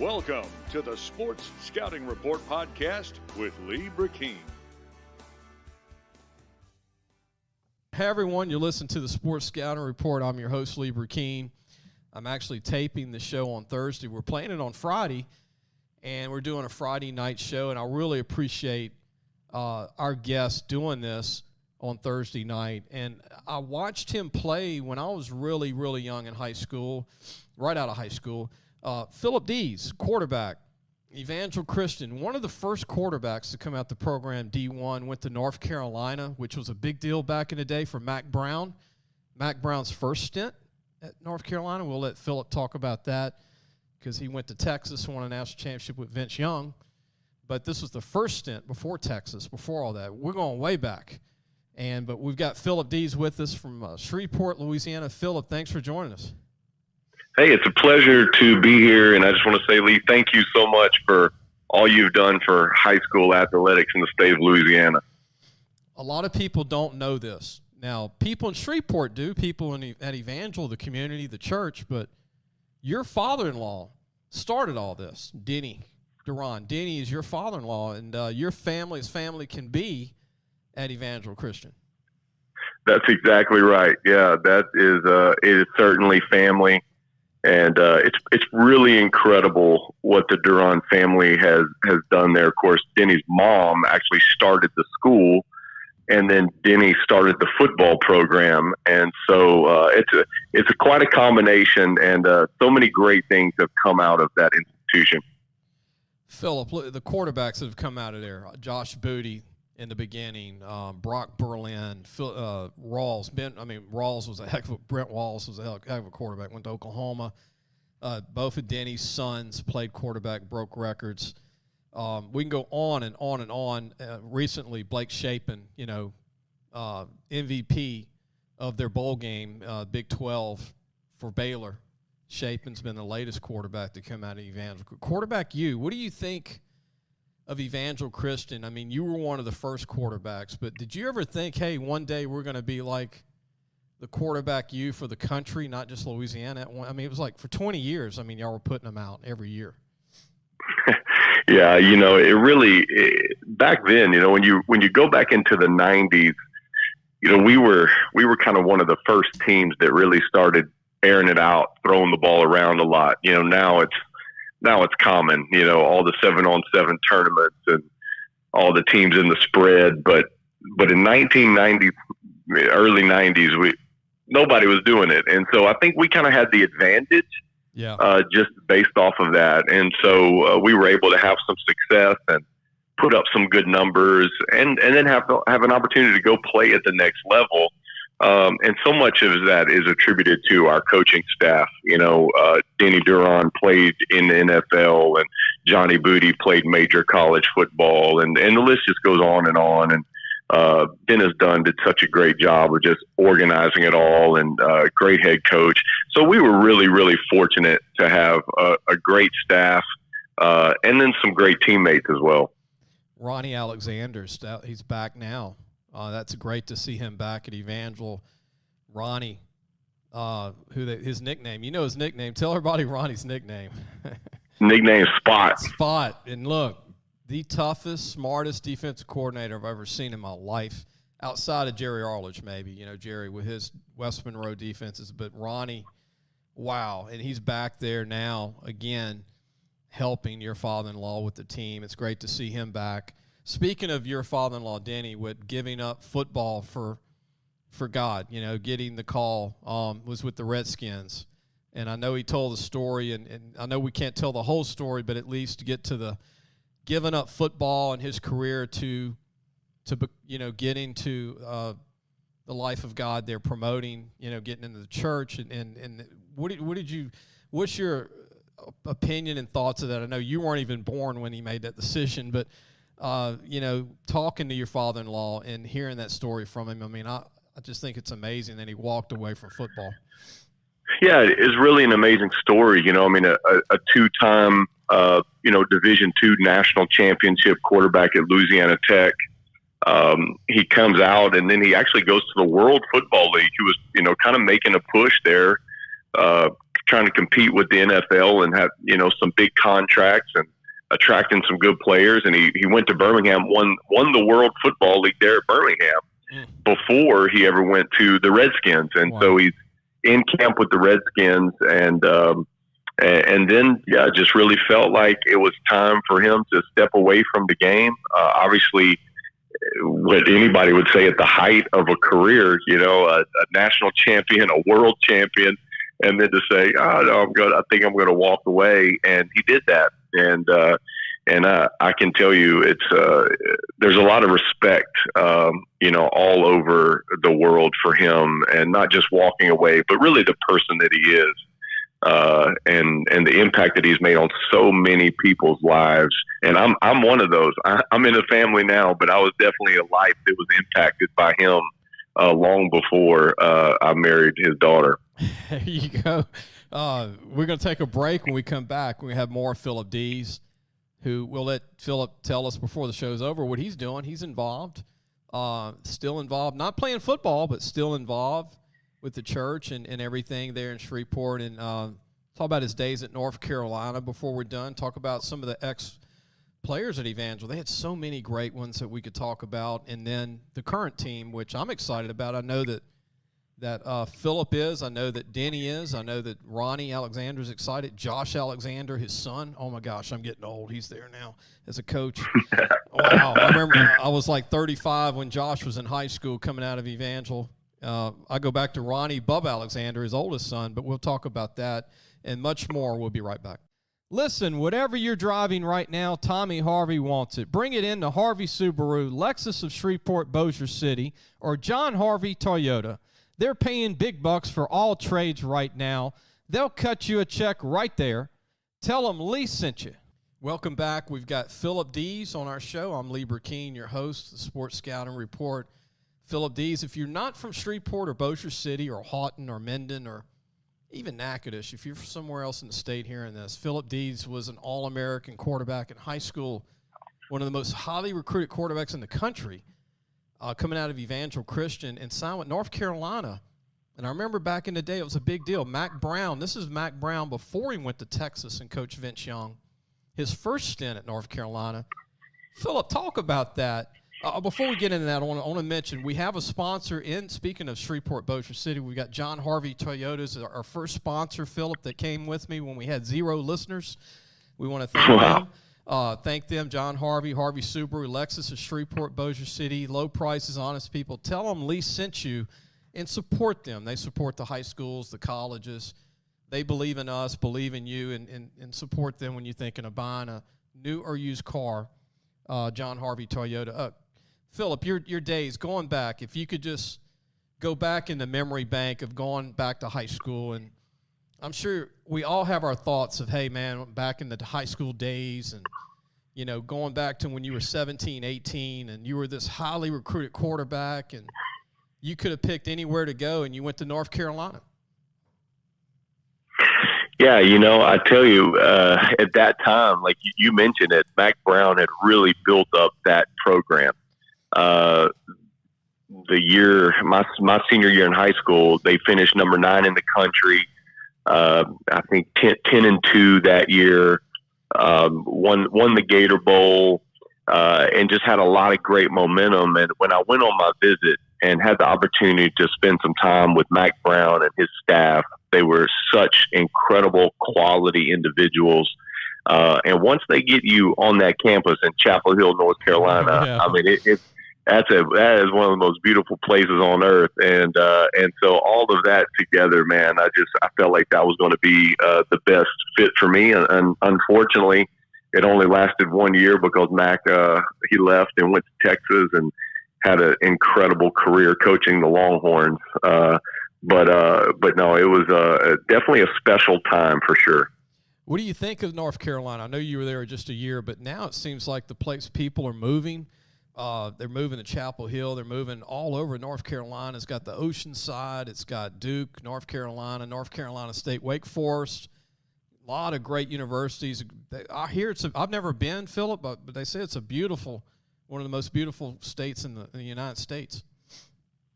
Welcome to the Sports Scouting Report podcast with Lee Brecheen. Hey everyone, you're listening to the Sports Scouting Report. I'm your host, Lee Brecheen. I'm actually taping the show on Thursday. We're playing it on Friday, and we're doing a Friday night show, and I really appreciate our guest doing this on Thursday night. And I watched him play when I was really, really young in high school, right out of high school. Phillip Deas, quarterback, Evangel Christian, one of the first quarterbacks to come out the program D1, went to North Carolina, which was a big deal back in the day for Mack Brown. Mack Brown's first stint at North Carolina. We'll let Phillip talk about that because he went to Texas and won a national championship with Vince Young. But this was the first stint before Texas, before all that. We're going way back. But we've got Phillip Deas with us from Shreveport, Louisiana. Phillip, thanks for joining us. Hey, it's a pleasure to be here, and I just want to say, Lee, thank you so much for all you've done for high school athletics in the state of Louisiana. A lot of people don't know this. Now, people in Shreveport do, people at Evangel, the community, the church, but your father-in-law started all this, Denny Duran. Denny is your father-in-law, and your family's family can be at Evangel Christian. That's exactly right. Yeah, that is it is certainly family. And it's really incredible what the Duran family has done there. Of course, Denny's mom actually started the school, and then Denny started the football program. And so it's quite a combination, and so many great things have come out of that institution. Phillip, look, the quarterbacks that have come out of there, Josh Booty in the beginning, Brock Berlin, Rawls. Rawls was Brent Walls was a heck of a quarterback, went to Oklahoma. Both of Denny's sons played quarterback, broke records. We can go on and on and on. Recently, Blake Shapen, MVP of their bowl game, Big 12 for Baylor. Shapen's been the latest quarterback to come out of Evangel. Quarterback what do you think of Evangel Christian? I mean, you were one of the first quarterbacks, but did you ever think, hey, one day we're going to be like the quarterback for the country, not just Louisiana? I mean, it was like for 20 years, y'all were putting them out every year. Yeah, it really back then, when you go back into the 90s, we were kind of one of the first teams that really started airing it out, throwing the ball around a lot. Now it's common, all the 7-on-7 tournaments and all the teams in the spread. But in 1990, early 90s, nobody was doing it. And so I think we kind of had the advantage just based off of that. And so we were able to have some success and put up some good numbers and then have an opportunity to go play at the next level. And so much of that is attributed to our coaching staff. Denny Duran played in the NFL, and Johnny Booty played major college football, and the list just goes on. And Dennis Dunn did such a great job of just organizing it all, and great head coach. So we were really, really fortunate to have a great staff and then some great teammates as well. Ronnie Alexander, he's back now. That's great to see him back at Evangel. Ronnie, his nickname. You know his nickname. Tell everybody Ronnie's nickname. Nickname Spot. Spot. And look, the toughest, smartest defensive coordinator I've ever seen in my life, outside of Jerry Arledge maybe. Jerry with his West Monroe defenses. But Ronnie, wow. And he's back there now, again, helping your father-in-law with the team. It's great to see him back. Speaking of your father-in-law, Denny, with giving up football for God, getting the call was with the Redskins. And I know he told the story, and I know we can't tell the whole story, but at least to get to the giving up football in his career to get into the life of God they're promoting, getting into the church. And what's your opinion and thoughts of that? I know you weren't even born when he made that decision, but talking to your father-in-law and hearing that story from him, I just think it's amazing that he walked away from football. Yeah, it's really an amazing story. A two-time, Division II national championship quarterback at Louisiana Tech. He comes out, and then he actually goes to the World Football League. He was, kind of making a push there trying to compete with the NFL and have, some big contracts and attracting some good players. And he went to Birmingham, won the World Football League there at Birmingham before he ever went to the Redskins. And Wow. so he's in camp with the Redskins, and then just really felt like it was time for him to step away from the game. Obviously, what anybody would say at the height of a career, a national champion, a world champion, and then to say, "Oh no, I think I'm going to walk away," and he did that. And I can tell you, there's a lot of respect, all over the world for him, and not just walking away, but really the person that he is. And the impact that he's made on so many people's lives. And I'm one of those. I'm in a family now, but I was definitely a life that was impacted by him long before I married his daughter. There you go. We're going to take a break. When we come back, we have more Phillip Deas, who will let Phillip tell us before the show's over what he's doing. He's involved, still involved, not playing football, but still involved with the church and everything there in Shreveport, and talk about his days at North Carolina before we're done. Talk about some of the ex-players at Evangel. They had so many great ones that we could talk about, and then the current team, which I'm excited about. I know that Phillip is. I know that Denny is. I know that Ronnie Alexander's excited. Josh Alexander, his son. Oh, my gosh, I'm getting old. He's there now as a coach. Wow. I remember I was like 35 when Josh was in high school coming out of Evangel. I go back to Ronnie Bub Alexander, his oldest son, but we'll talk about that and much more. We'll be right back. Listen, whatever you're driving right now, Tommy Harvey wants it. Bring it in to Harvey Subaru, Lexus of Shreveport, Bossier City, or John Harvey Toyota. They're paying big bucks for all trades right now. They'll cut you a check right there. Tell them Lee sent you. Welcome back. We've got Phillip Deas on our show. I'm Lee Brecheen, your host, the Sports Scouting Report. Phillip Deas, if you're not from Shreveport or Bossier City or Houghton or Minden or even Natchitoches, if you're from somewhere else in the state hearing this, Phillip Deas was an All-American quarterback in high school, one of the most highly recruited quarterbacks in the country, coming out of Evangel Christian, and signed with North Carolina. And I remember back in the day, it was a big deal. Mac Brown, this is Mac Brown before he went to Texas and coached Vince Young, his first stint at North Carolina. Phillip, talk about that. Before we get into that, I want to mention we have a sponsor in. Speaking of Shreveport, Bossier City, we got John Harvey Toyotas, our first sponsor, Phillip, that came with me when we had 0 listeners. We want to thank them. Thank them, John Harvey, Harvey Subaru, Lexus of Shreveport, Bossier City, low prices, honest people. Tell them Lee sent you and support them. They support the high schools, the colleges. They believe in us, believe in you, and support them when you're thinking of buying a new or used car. John Harvey Toyota. Phillip, your days going back, if you could just go back in the memory bank of going back to high school, and I'm sure we all have our thoughts of, hey, man, back in the high school days and, going back to when you were 17, 18, and you were this highly recruited quarterback, and you could have picked anywhere to go, and you went to North Carolina. Yeah, I tell you, at that time, like you mentioned it, Mac Brown had really built up that program. The year, my senior year in high school, they finished number 9 in the country. I think 10-2 that year. Won the Gator Bowl, and just had a lot of great momentum. And when I went on my visit and had the opportunity to spend some time with Mac Brown and his staff, they were such incredible quality individuals. And once they get you on that campus in Chapel Hill, North Carolina, yeah. I mean, that is one of the most beautiful places on earth. And so all of that together, man, I felt like that was going to be the best fit for me. And unfortunately, it only lasted 1 year because Mac, he left and went to Texas and had an incredible career coaching the Longhorns. But no, it was definitely a special time for sure. What do you think of North Carolina? I know you were there just a year, but now it seems like the place people are moving. They're moving to Chapel Hill. They're moving all over North Carolina. It's got the ocean side. It's got Duke, North Carolina State, Wake Forest. A lot of great universities. I hear I've never been, Phillip, but they say it's one of the most beautiful states in the United States.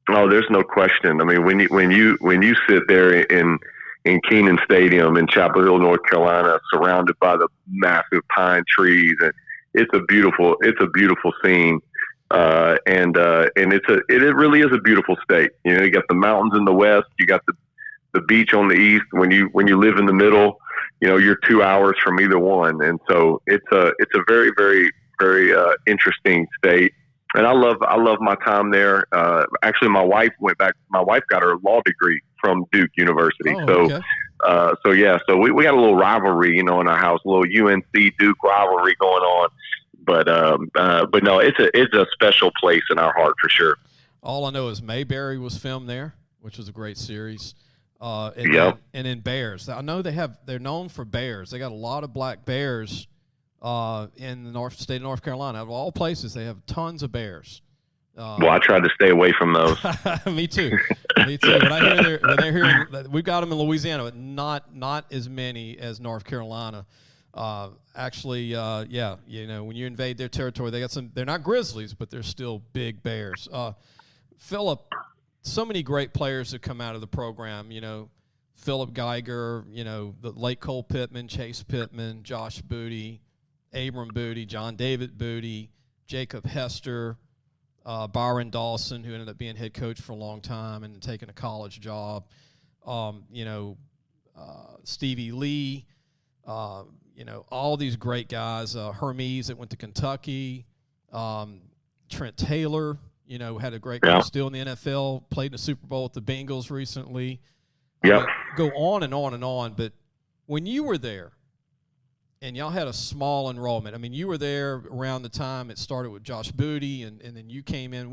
Oh, there's no question. I mean, when you sit there in in Keenan Stadium in Chapel Hill, North Carolina, surrounded by the massive pine trees, and it's a beautiful scene. And it really is a beautiful state. You know, you got the mountains in the west, you got the beach on the east. When you live in the middle, you know, you're 2 hours from either one, and so it's a very, very, very interesting state. And I love my time there. Actually, my wife went back. My wife got her law degree from Duke University. Okay. So we got a little rivalry, you know, in our house, a little UNC Duke rivalry going on. But no, it's a special place in our heart for sure. All I know is Mayberry was filmed there, which was a great series. Yep. And then bears. I know they're known for bears. They got a lot of black bears in the state of North Carolina. Out of all places, they have tons of bears. Well, I tried to stay away from those. Me too. Me too. When they're here, we've got them in Louisiana, but not as many as North Carolina. Actually, yeah, you know, when you invade their territory, they got some. They're not grizzlies, but they're still big bears. Phillip, so many great players have come out of the program. You know, Philip Geiger. You know, the late Cole Pittman, Chase Pittman, Josh Booty, Abram Booty, John David Booty, Jacob Hester. Byron Dawson, who ended up being head coach for a long time and taking a college job. You know, Stevie Lee, you know, all these great guys. Hermes that went to Kentucky. Trent Taylor, you know, had a great career still in the NFL, played in the Super Bowl with the Bengals recently. Yeah. Go on and on and on. But when you were there, and y'all had a small enrollment. I mean, you were there around the time it started with Josh Booty, and then you came in.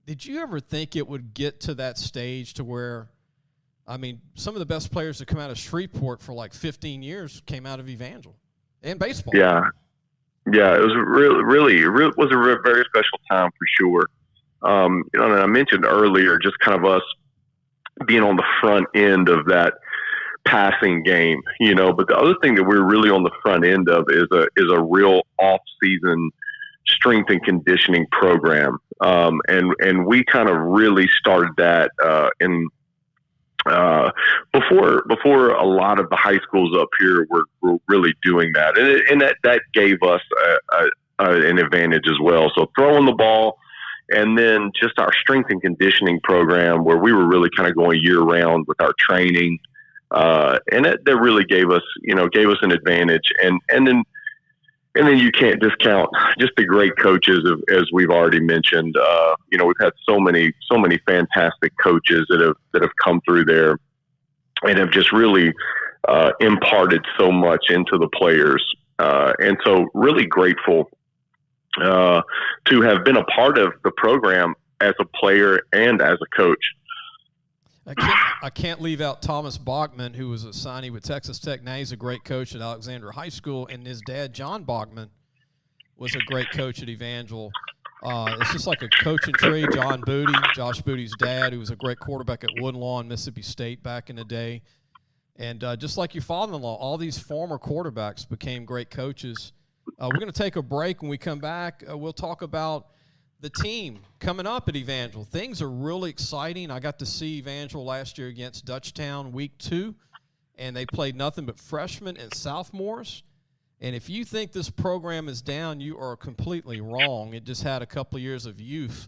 Did you ever think it would get to that stage to where, I mean, some of the best players that come out of Shreveport for like 15 years came out of Evangel and baseball? Yeah. It was really was a very special time for sure. You know, and I mentioned earlier just kind of us being on the front end of that passing game, you know, but the other thing that we're really on the front end of is a real off-season strength and conditioning program. And we kind of really started that before a lot of the high schools up here were really doing that. And that gave us an advantage as well. So throwing the ball, and then just our strength and conditioning program where we were really kind of going year round with our training. And that really gave us an advantage. And then you can't discount just the great coaches as we've already mentioned. You know, we've had so many fantastic coaches that have come through there and have just really imparted so much into the players. And so really grateful to have been a part of the program as a player and as a coach. I can't leave out Thomas Bachman, who was a signee with Texas Tech. Now he's a great coach at Alexandra High School, and his dad, John Bachman, was a great coach at Evangel. It's just like a coaching tree. John Booty, Josh Booty's dad, who was a great quarterback at Woodlawn, Mississippi State back in the day. And just like your father-in-law, all these former quarterbacks became great coaches. We're going to take a break. When we come back, we'll talk about the team coming up at Evangel. Things are really exciting. I got to see Evangel last year against Dutchtown week 2, and they played nothing but freshmen and sophomores. And if you think this program is down, you are completely wrong. It just had a couple of years of youth,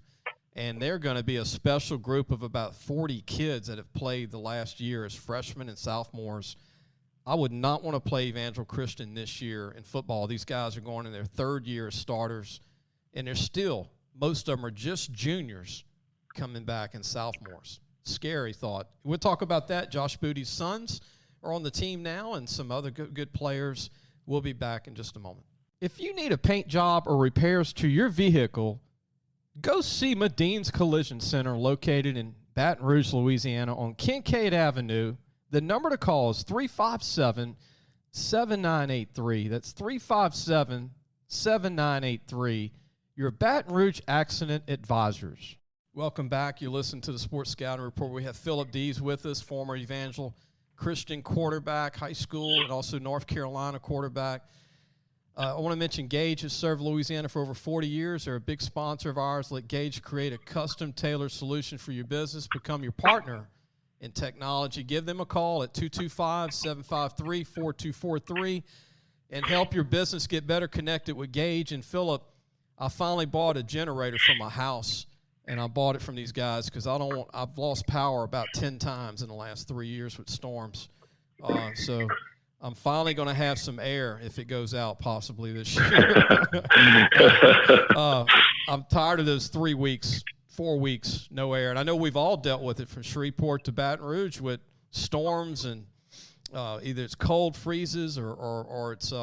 and they're going to be a special group of about 40 kids that have played the last year as freshmen and sophomores. I would not want to play Evangel Christian this year in football. These guys are going in their third year as starters, and they're still – most of them are just juniors coming back in sophomores. Scary thought. We'll talk about that. Josh Booty's sons are on the team now and some other good players. We'll be back in just a moment. If you need a paint job or repairs to your vehicle, go see Medine's Collision Center located in Baton Rouge, Louisiana on Kincaid Avenue. The number to call is 357-7983. That's 357-7983. Your Baton Rouge Accident Advisors. Welcome back. You listen to the Sports Scouting Report. We have Phillip Deas with us, former Evangel Christian quarterback, high school, and also North Carolina quarterback. I want to mention Gage has served Louisiana for over 40 years. They're a big sponsor of ours. Let Gage create a custom-tailored solution for your business. Become your partner in technology. Give them a call at 225-753-4243 and help your business get better connected with Gage. And Phillip, I finally bought a generator for my house, and I bought it from these guys because I've lost power about 10 times in the last 3 years with storms. So I'm finally going to have some air if it goes out possibly this year. I'm tired of those 3 weeks, 4 weeks, no air. And I know we've all dealt with it from Shreveport to Baton Rouge with storms and either it's cold freezes or it's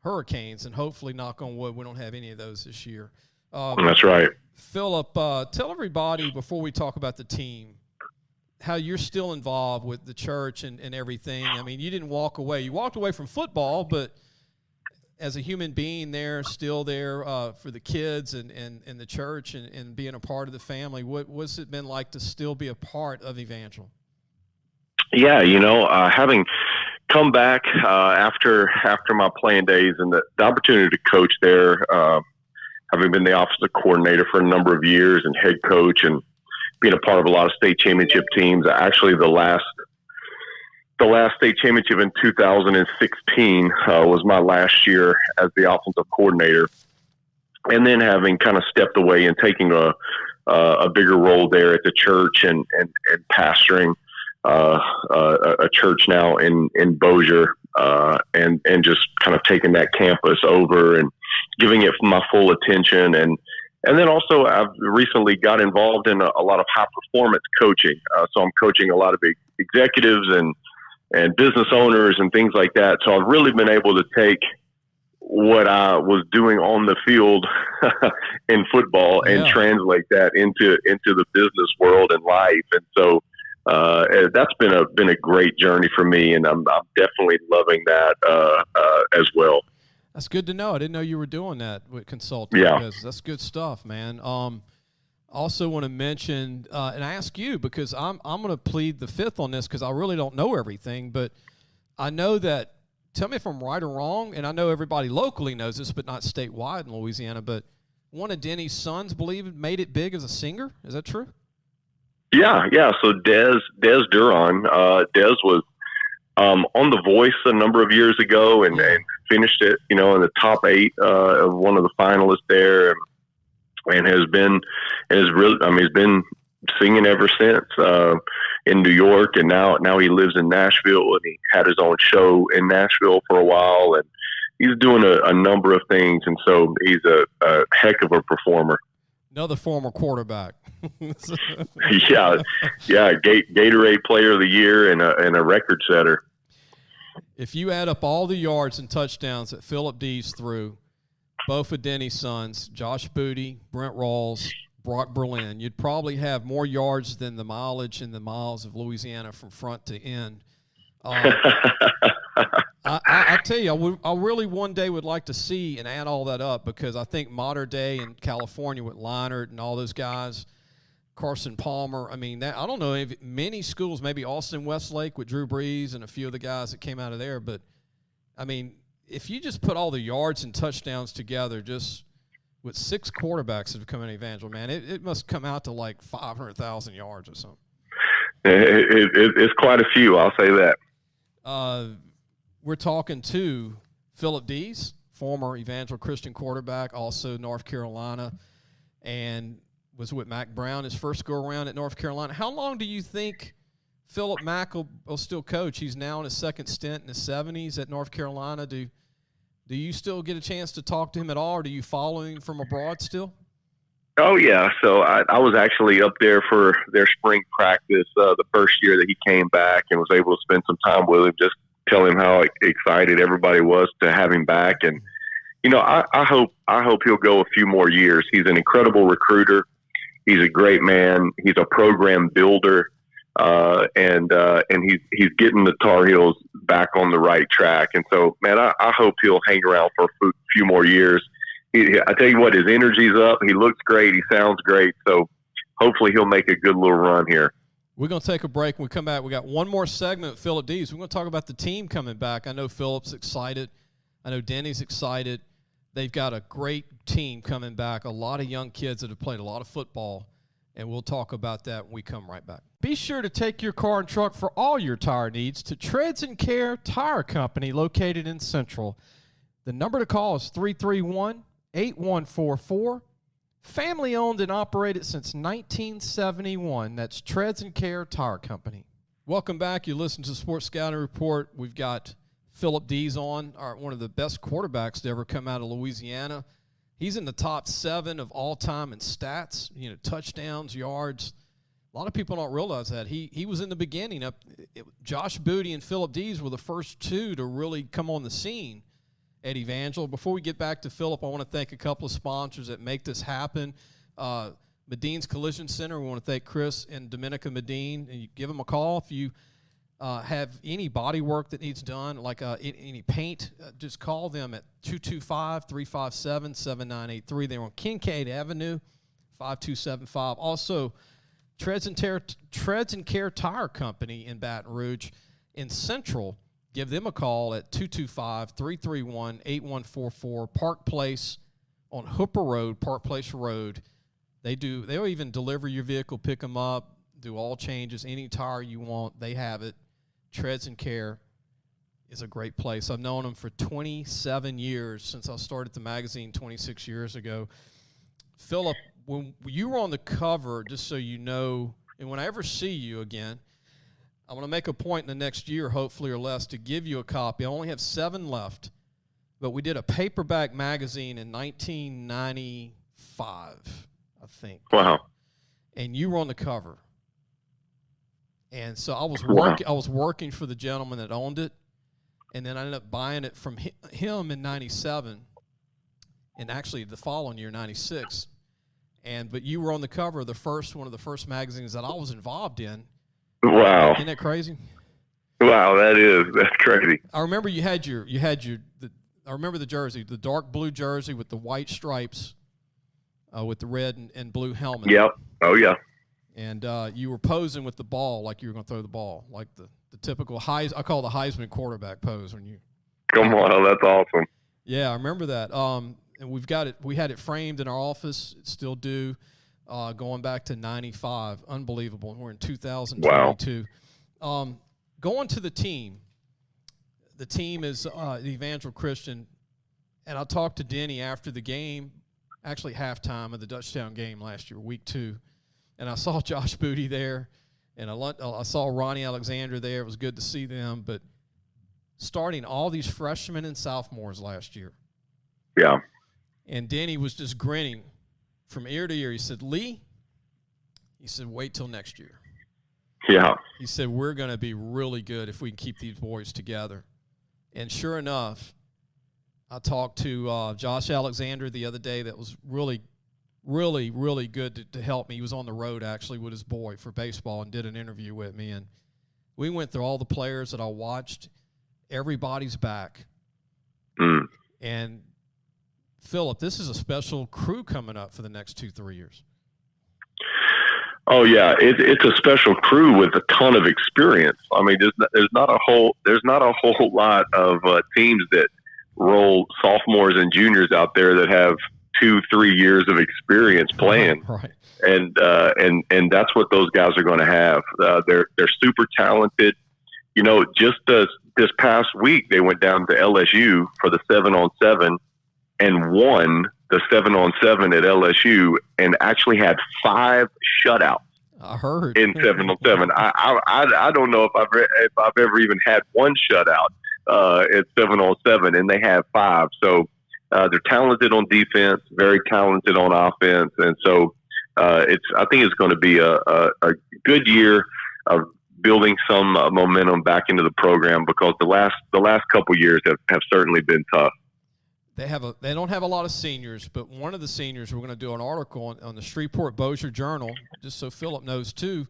hurricanes. And hopefully, knock on wood, we don't have any of those this year. That's right. Phillip, tell everybody before we talk about the team, how you're still involved with the church and everything. I mean, you didn't walk away. You walked away from football, but as a human being there, still there for the kids and the church and being a part of the family, what's it been like to still be a part of Evangel? Yeah, having come back after my playing days and the opportunity to coach there, having been the offensive coordinator for a number of years and head coach and being a part of a lot of state championship teams. Actually, the last state championship in 2016 was my last year as the offensive coordinator. And then having kind of stepped away and taking a bigger role there at the church and pastoring a church now in Bossier and just kind of taking that campus over and giving it my full attention. And then also I've recently got involved in a lot of high performance coaching. So I'm coaching a lot of big executives and business owners and things like that. So I've really been able to take what I was doing on the field in football and translate that into the business world and life. And so that's been a great journey for me, and I'm definitely loving that as well. That's good to know. I didn't know you were doing that with consulting. Yeah. That's good stuff, man. Also want to mention and ask you, because I'm going to plead the fifth on this because I really don't know everything, but I know that, tell me if I'm right or wrong, and I know everybody locally knows this, but not statewide in Louisiana, but one of Denny's sons, made it big as a singer. Is that true? Yeah. So Des Duran, Des was on The Voice a number of years ago and finished it, in the top 8 of one of the finalists there, and he's been singing ever since in New York, and now he lives in Nashville, and he had his own show in Nashville for a while, and he's doing a number of things, and so he's a heck of a performer. Another former quarterback. yeah, Gatorade Player of the Year and a record setter. If you add up all the yards and touchdowns that Phillip Deas threw, both of Denny's sons, Josh Booty, Brent Rawls, Brock Berlin, you'd probably have more yards than the mileage and the miles of Louisiana from front to end. I tell you, I really one day would like to see and add all that up, because I think modern day in California with Leinart and all those guys, Carson Palmer, I mean, I don't know if many schools, maybe Austin Westlake with Drew Brees and a few of the guys that came out of there, but, I mean, if you just put all the yards and touchdowns together, just with 6 quarterbacks that have come in Evangel, man, it must come out to like 500,000 yards or something. It's quite a few, I'll say that. We're talking to Phillip Deas, former Evangel Christian quarterback, also North Carolina, and was with Mack Brown his first go-around at North Carolina. How long do you think Phillip Mack will still coach? He's now in his second stint in his 70s at North Carolina. Do you still get a chance to talk to him at all, or do you follow him from abroad still? Oh, yeah. So I was actually up there for their spring practice the first year that he came back, and was able to spend some time with him, just tell him how excited everybody was to have him back. And, I hope he'll go a few more years. He's an incredible recruiter. He's a great man. He's a program builder, and he's getting the Tar Heels back on the right track. And so, man, I hope he'll hang around for a few more years. I tell you what, his energy's up. He looks great. He sounds great. So hopefully he'll make a good little run here. We're going to take a break. When we come back, we got one more segment with Phillip Deas. We're going to talk about the team coming back. I know Phillip's excited. I know Denny's excited. They've got a great team coming back, a lot of young kids that have played a lot of football, And we'll talk about that when we come right back. Be sure to take your car and truck for all your tire needs to Treads and Care Tire Company located in Central. The number to call is 331-8144. Family owned and operated since 1971. That's Treads and Care Tire Company. Welcome back. You listen to Sports Scouting Report. We've got Phillip Deas on, one of the best quarterbacks to ever come out of Louisiana. He's in the top 7 of all time in stats, touchdowns, yards. A lot of people don't realize that. He was in the beginning. Josh Booty and Phillip Deas were the first 2 to really come on the scene at Evangel. Before we get back to Phillip, I want to thank a couple of sponsors that make this happen. Medine's Collision Center, we want to thank Chris and Dominica Medine. And you give them a call if you have any body work that needs done, like any paint, just call them at 225-357-7983. They're on Kincaid Avenue, 5275. Also, Treads and Care Tire Company in Baton Rouge in Central. Give them a call at 225-331-8144. Park Place on Hooper Road, Park Place Road. They'll even deliver your vehicle, pick them up, do all changes, any tire you want. They have it. Treads and Care is a great place. I've known them for 27 years since I started the magazine 26 years ago. Phillip, when you were on the cover, just so you know, and when I ever see you again, I'm going to make a point in the next year, hopefully or less, to give you a copy. I only have 7 left, but we did a paperback magazine in 1995, I think. Wow. And you were on the cover. And so I was working for the gentleman that owned it, and then I ended up buying it from him in 97, and actually the following year, 96. But you were on the cover of one of the first magazines that I was involved in. Wow. Isn't that crazy? Wow, that's crazy. I remember I remember the jersey, the dark blue jersey with the white stripes, with the red and blue helmet. Yep. Oh yeah. And you were posing with the ball like you were going to throw the ball, like the typical I call the Heisman quarterback pose when you. Come on, that's awesome. Yeah, I remember that. And we've got it. We had it framed in our office. It still do. Going back to 95, unbelievable. And we're in 2022. Wow. Going to the team. The team is the Evangel Christian, and I talked to Denny after the game, actually halftime of the Dutchtown game last year, week 2. And I saw Josh Booty there, and I saw Ronnie Alexander there. It was good to see them. But starting all these freshmen and sophomores last year. Yeah. And Denny was just grinning from ear to ear. He said, Lee, wait till next year. Yeah. He said, we're going to be really good if we can keep these boys together. And sure enough, I talked to Josh Alexander the other day that was really good to help me. He was on the road, actually, with his boy for baseball and did an interview with me. And we went through all the players that I watched. Everybody's back. And, Phillip, this is a special crew coming up for the next 2-3 years. Oh yeah, it's a special crew with a ton of experience. I mean, there's not a whole lot of teams that roll sophomores and juniors out there that have 2-3 years of experience playing. Right. And that's what those guys are going to have. They're super talented. Just this past week they went down to LSU for the 7-on-7 and won the 7-on-7 at LSU and actually had 5 shutouts. I heard in 7-on-7. I don't know if I've ever even had 1 shutout at 7-on-7, and they have 5. So they're talented on defense, very talented on offense, and so I think it's going to be a good year of building some momentum back into the program because the last couple years have certainly been tough. They don't have a lot of seniors, but one of the seniors, we're going to do an article on the Shreveport-Bossier Journal, just so Phillip knows too.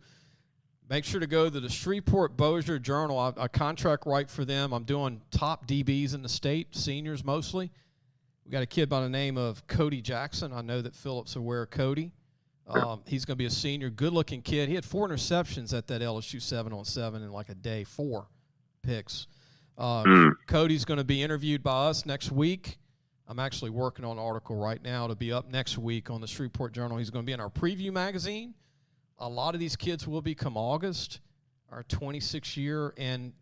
Make sure to go to the Shreveport-Bossier Journal. I contract write for them. I'm doing top DBs in the state, seniors mostly. We got a kid by the name of Cody Jackson. I know that Phillip's aware of Cody. He's going to be a senior, good-looking kid. He had 4 interceptions at that LSU 7-on-7 in like a day, 4 picks. Cody's going to be interviewed by us next week. I'm actually working on an article right now to be up next week on the Shreveport Journal. He's going to be in our preview magazine, a lot of these kids will be come August, our 26th year, and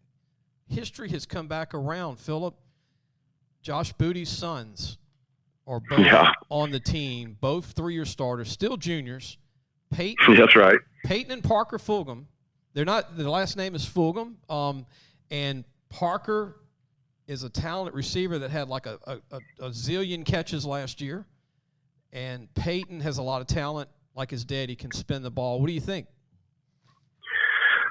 history has come back around. Phillip, Josh Booty's sons are both on the team, both 3-year starters, still juniors. Peyton, that's right. Peyton and Parker Fulgham. They're not. The last name is Fulgham, and Parker is a talented receiver that had like a zillion catches last year. And Peyton has a lot of talent, like his dad. He can spin the ball. What do you think?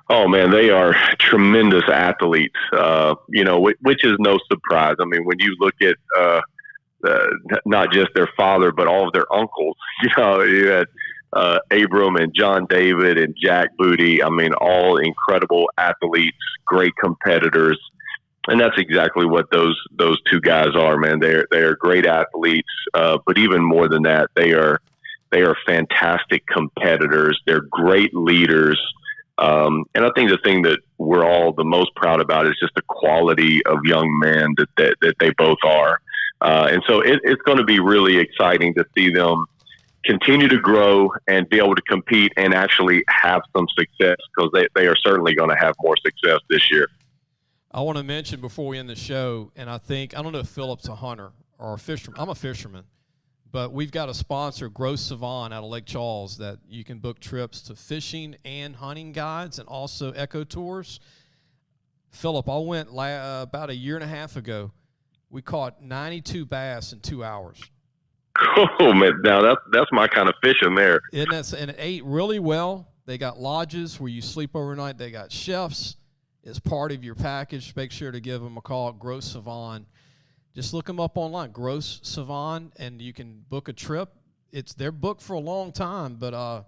Oh, man, they are tremendous athletes, which is no surprise. I mean, when you look at not just their father, but all of their uncles, you had Abram and John David and Jack Booty. I mean, all incredible athletes, great competitors. And that's exactly what those two guys are, man. They are great athletes, but even more than that, they are fantastic competitors. They're great leaders, and I think the thing that we're all the most proud about is just the quality of young men that they both are. And so it's going to be really exciting to see them continue to grow and be able to compete and actually have some success, because they are certainly going to have more success this year. I want to mention before we end the show, and I don't know if Phillip's a hunter or a fisherman. I'm a fisherman, but we've got a sponsor, Gross Savon, out of Lake Charles, that you can book trips to fishing and hunting guides and also eco tours. Phillip, I went about a year and a half ago. We caught 92 bass in 2 hours. Oh, man, now that's my kind of fishing there. And it ate really well. They got lodges where you sleep overnight. They got chefs. As part of your package, make sure to give them a call at Gross Savon. Just look them up online, Gross Savon, and you can book a trip. They're booked for a long time, but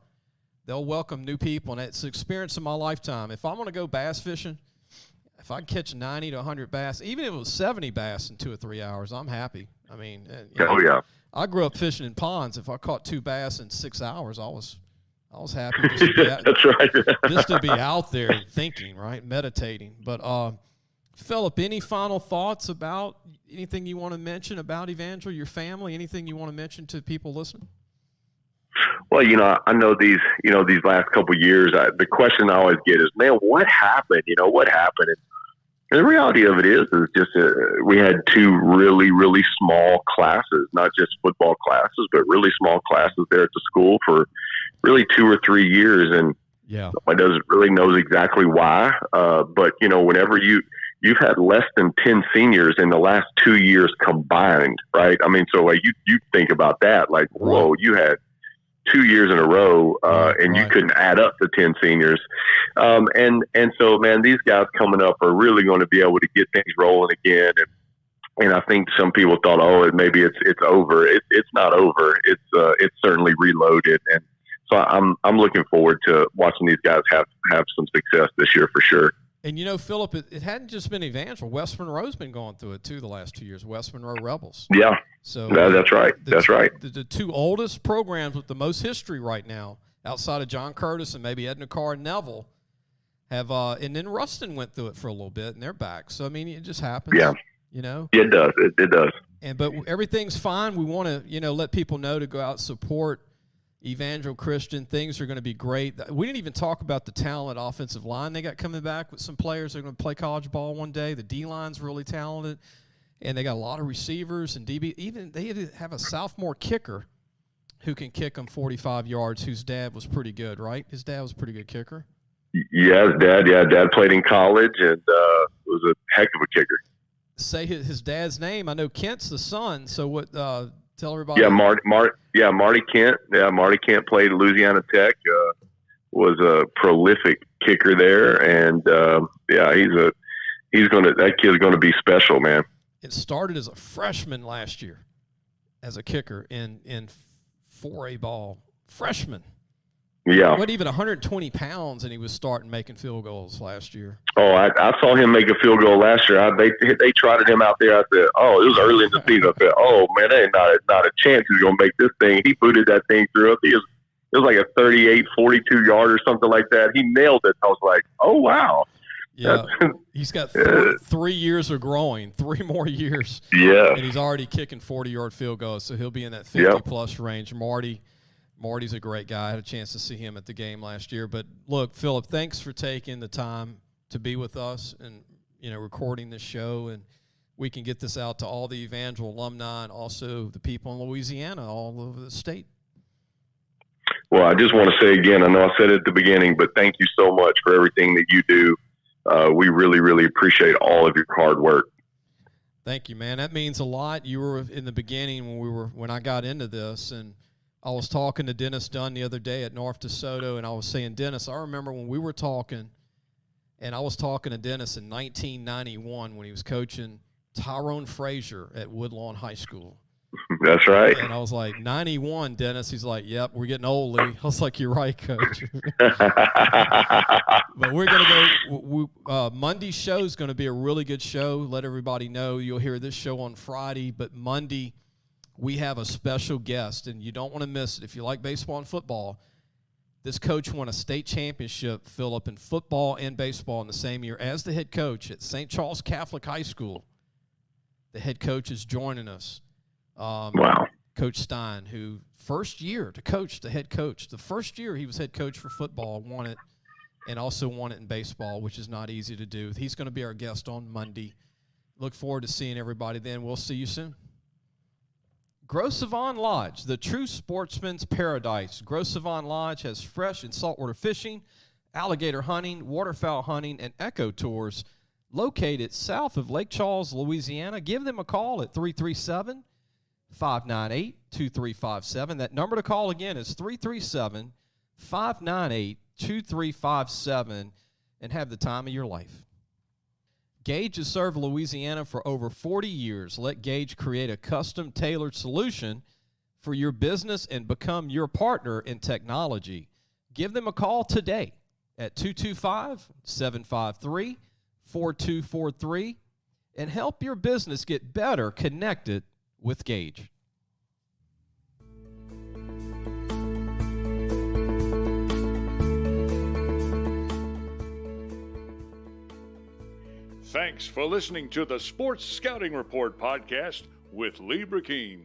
they'll welcome new people, and it's an experience of my lifetime. If I'm going to go bass fishing, if I catch 90 to 100 bass, even if it was 70 bass in 2 or 3 hours, I'm happy. I mean, yeah. I grew up fishing in ponds. If I caught 2 bass in 6 hours, I was happy just to be out, that's right. just to be out there thinking, right, meditating. But Phillip, any final thoughts about anything you want to mention about Evangel, your family? Anything you want to mention to people listening? Well, I know these last couple of years, the question I always get is, man, what happened? What happened? And the reality of it is just we had 2 really, really small classes, not just football classes, but really small classes there at the school for really 2 or 3 years. And nobody doesn't really knows exactly why. But, whenever you've had less than 10 seniors in the last 2 years combined, right? I mean, so you think about that, like, whoa, you had 2 years in a row, and you couldn't add up to 10 seniors. And so, man, these guys coming up are really going to be able to get things rolling again. And I think some people thought, maybe it's over. It's not over. It's certainly reloaded. And so I'm looking forward to watching these guys have some success this year for sure. And, Phillip, it hadn't just been Evangel. West Monroe's been going through it, too, the last 2 years. West Monroe Rebels. Yeah. So that's right. That's right. The 2 oldest programs with the most history right now, outside of John Curtis and maybe Edna Carr and Neville, have and then Ruston went through it for a little bit, and they're back. So, I mean, it just happens. Yeah. It does. It does. But everything's fine. We want to, let people know to go out and support Evangel Christian. Things are going to be great. We didn't even talk about the talent offensive line they got coming back with some players that are going to play college ball one day. The D-line's really talented, and they got a lot of receivers and DB. Even they have a sophomore kicker who can kick them 45 yards, whose dad was pretty good, right? His dad was a pretty good kicker. Yeah, his dad. Yeah, dad played in college and was a heck of a kicker. Say his dad's name. I know Kent's the son, so what tell everybody. Yeah, Marty Kent. Yeah, Marty Kent played at Louisiana Tech. Was a prolific kicker there, and that kid's gonna be special, man. It started as a freshman last year, as a kicker in 4A ball. Freshman. Yeah. What, even 120 pounds, and he was starting making field goals last year. Oh, I saw him make a field goal last year. They trotted him out there. I said, it was early in the season. I said, man, there ain't not a chance he's going to make this thing. He booted that thing through. It was like a 38, 42 yard or something like that. He nailed it. I was like, oh, wow. Yeah, he's got 3 years of growing, 3 more years. Yeah. And he's already kicking 40-yard field goals, so he'll be in that 50-plus range. Marty, Marty's a great guy. I had a chance to see him at the game last year. But, look, Phillip, thanks for taking the time to be with us and, recording this show. And we can get this out to all the Evangel alumni and also the people in Louisiana, all over the state. Well, I just want to say again, I know I said it at the beginning, but thank you so much for everything that you do. We really, really appreciate all of your hard work. Thank you, man. That means a lot. You were in the beginning when I got into this, and I was talking to Dennis Dunn the other day at North DeSoto, and I was saying, Dennis, I remember when we were talking, and I was talking to Dennis in 1991 when he was coaching Tyrone Frazier at Woodlawn High School. That's right. And I was like, 91, Dennis. He's like, yep, we're getting old, Lee. I was like, you're right, Coach. But we're going to go Monday's show is going to be a really good show. Let everybody know. You'll hear this show on Friday, but Monday we have a special guest, and you don't want to miss it. If you like baseball and football, this coach won a state championship, Phillip, in football and baseball in the same year as the head coach at St. Charles Catholic High School. The head coach is joining us. Wow. Coach Stein, who first year to coach, the head coach. The first year he was head coach for football, won it, and also won it in baseball, which is not easy to do. He's going to be our guest on Monday. Look forward to seeing everybody then. We'll see you soon. Gros Savon Lodge, the true sportsman's paradise. Gros Savon Lodge has fresh and saltwater fishing, alligator hunting, waterfowl hunting, and eco tours located south of Lake Charles, Louisiana. Give them a call at 337-598-2357. That number to call again is 337-598-2357, and have the time of your life. Gage has served Louisiana for over 40 years. Let Gage create a custom tailored solution for your business and become your partner in technology. Give them a call today at 225-753-4243 and help your business get better connected with Gage. Thanks for listening to the Sports Scouting Report podcast with Lee Brecheen.